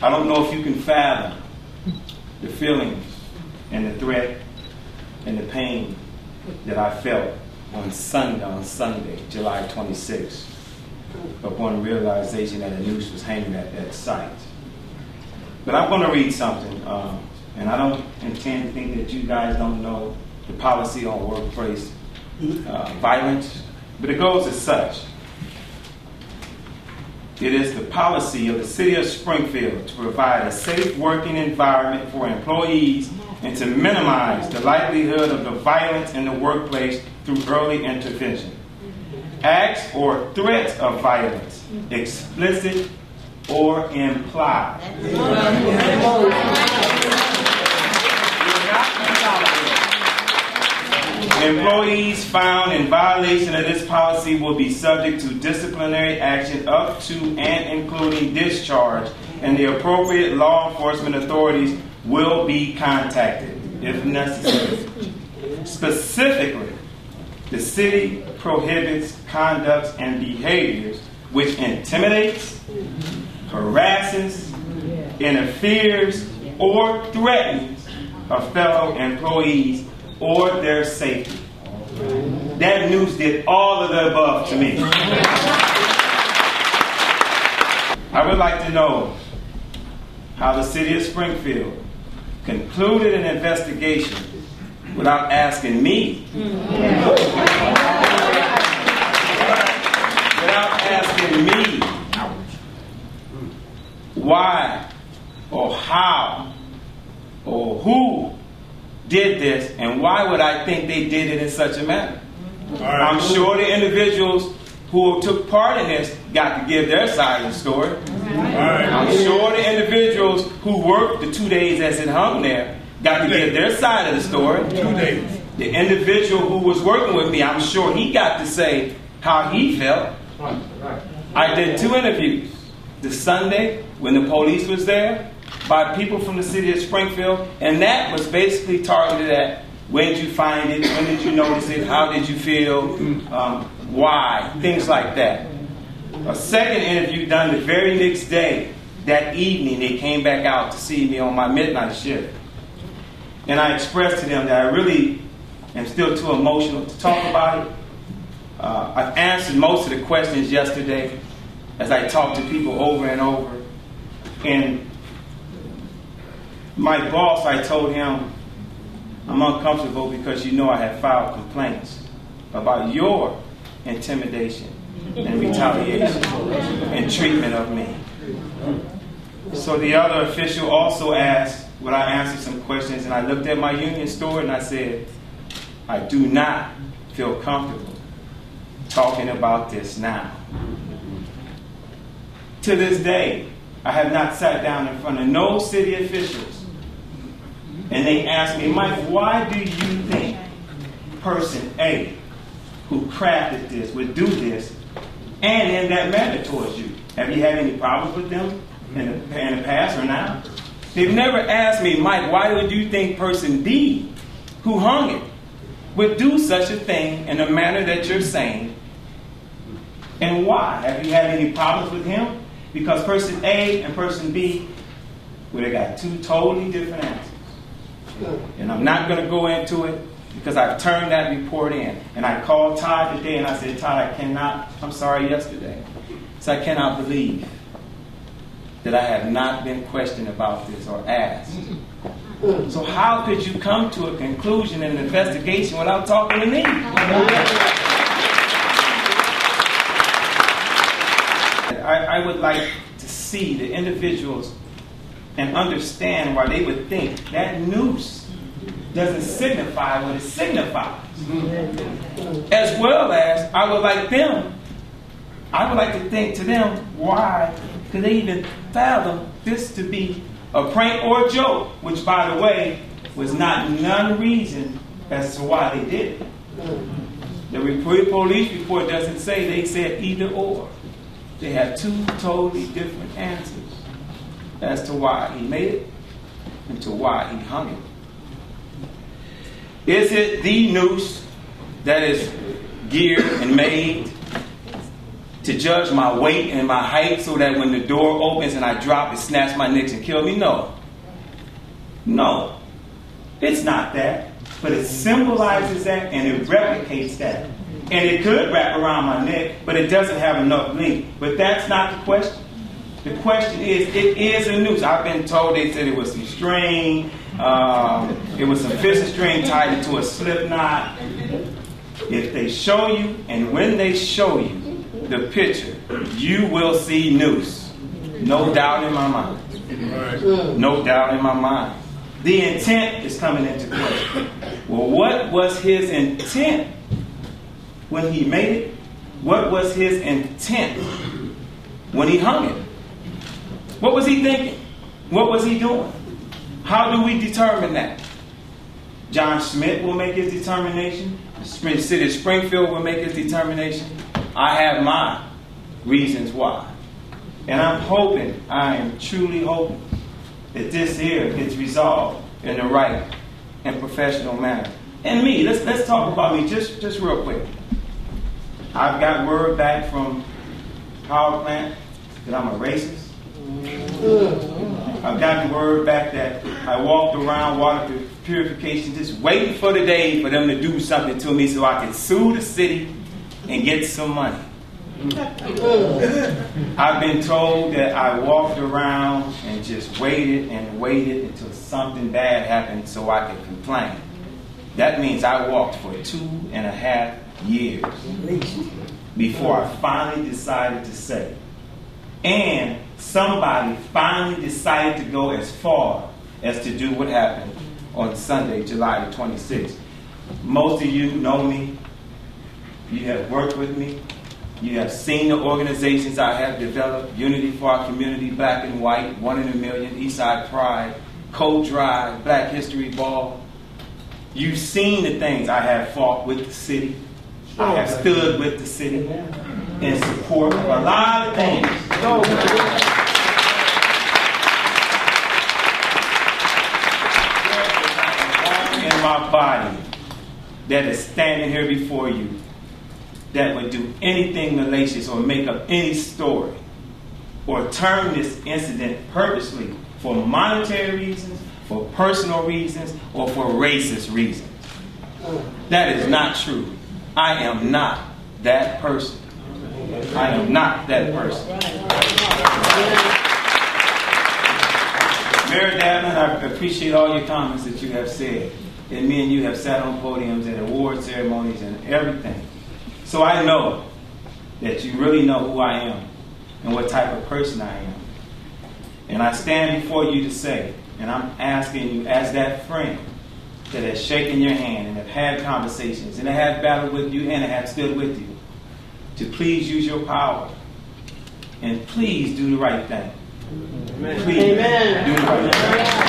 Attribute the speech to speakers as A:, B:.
A: I don't know if you can fathom the feelings and the threat and the pain that I felt on Sunday, July 26th, upon the realization that a noose was hanging at that site. But I'm going to read something, and I don't intend to think that you guys don't know the policy on workplace violence, but it goes as such. It is the policy of the City of Springfield to provide a safe working environment for employees and to minimize the likelihood of the violence in the workplace through early intervention. Acts or threats of violence, explicit or implied, employees found in violation of this policy will be subject to disciplinary action up to and including discharge, and the appropriate law enforcement authorities will be contacted if necessary. Specifically, the city prohibits conducts and behaviors which intimidates, harasses, interferes, or threatens a fellow employees or their safety. That news did all of the above to me. I would like to know how the City of Springfield concluded an investigation without asking me. Without asking me why or how or who did this, and why would I think they did it in such a manner? I'm sure the individuals who took part in this got to give their side of the story. I'm sure the individuals who worked the 2 days as it hung there got to give their side of the story. 2 days. The individual who was working with me, I'm sure he got to say how he felt. I did 2 interviews. The Sunday when the police was there by people from the City of Springfield, and that was basically targeted at when did you find it, when did you notice it, how did you feel, why, things like that. A second interview done the very next day, that evening they came back out to see me on my midnight shift. And I expressed to them that I really am still too emotional to talk about it. I've answered most of the questions yesterday as I talked to people over and over. And my boss, I told him, I'm uncomfortable because you know I have filed complaints about your intimidation and retaliation and treatment of me. So the other official also asked, would I answer some questions, and I looked at my union store and I said, I do not feel comfortable talking about this now. To this day, I have not sat down in front of no city officials and they asked me, Mike, why do you think person A who crafted this would do this and in that manner towards you? Have you had any problems with them in the past or now? They've never asked me, Mike, why would you think person B who hung it would do such a thing in the manner that you're saying? And why? Have you had any problems with him? Because person A and person B would have got 2 totally different answers. And I'm not going to go into it because I've turned that report in. And I called Todd today and I said, Todd, yesterday. So I cannot believe that I have not been questioned about this or asked. So how could you come to a conclusion in an investigation without talking to me? I would like to see the individuals and understand why they would think that noose doesn't signify what it signifies. As well as I would like to think to them, why could they even fathom this to be a prank or a joke, which by the way was not none reason as to why they did it. The police report doesn't say, they said either or. They have 2 totally different answers as to why he made it and to why he hung it. Is it the noose that is geared and made to judge my weight and my height so that when the door opens and I drop, it snatch my necks and kill me? No. No. It's not that. But it symbolizes that and it replicates that. And it could wrap around my neck, but it doesn't have enough length. But that's not the question. The question is, it is a noose. I've been told they said it was some string. It was some fishing string tied into a slip knot. If they show you, and when they show you the picture, you will see noose. No doubt in my mind. No doubt in my mind. The intent is coming into question. Well, what was his intent when he made it? What was his intent when he hung it? What was he thinking? What was he doing? How do we determine that? John Schmidt will make his determination. The city of Springfield will make his determination. I have my reasons why. And I'm hoping, I am truly hoping, that this here gets resolved in the right and professional manner. And me, let's talk about me just real quick. I've got word back from power plant that I'm a racist. I've got the word back that I walked around water purification just waiting for the day for them to do something to me so I can sue the city and get some money. I've been told that I walked around and just waited and waited until something bad happened so I could complain. That means I walked for 2.5 years before I finally decided to say. And somebody finally decided to go as far as to do what happened on Sunday, July the 26th. Most of you know me. You have worked with me. You have seen the organizations I have developed: Unity for Our Community, Black and White, 1 in a Million, Eastside Pride, Code Drive, Black History Ball. You've seen the things I have fought with the city. I have stood with the city in support of a lot of things. In my body that is standing here before you that would do anything malicious or make up any story or turn this incident purposely for monetary reasons, for personal reasons, or for racist reasons. That is not true. I am not that person. I am not that person. Mayor Davin, I appreciate all your comments that you have said. And me and you have sat on podiums and award ceremonies and everything. So I know that you really know who I am and what type of person I am. And I stand before you to say, and I'm asking you as that friend that has shaken your hand and have had conversations and have battled with you and have stood with you, to please use your power and please do the right thing. Please do the right thing.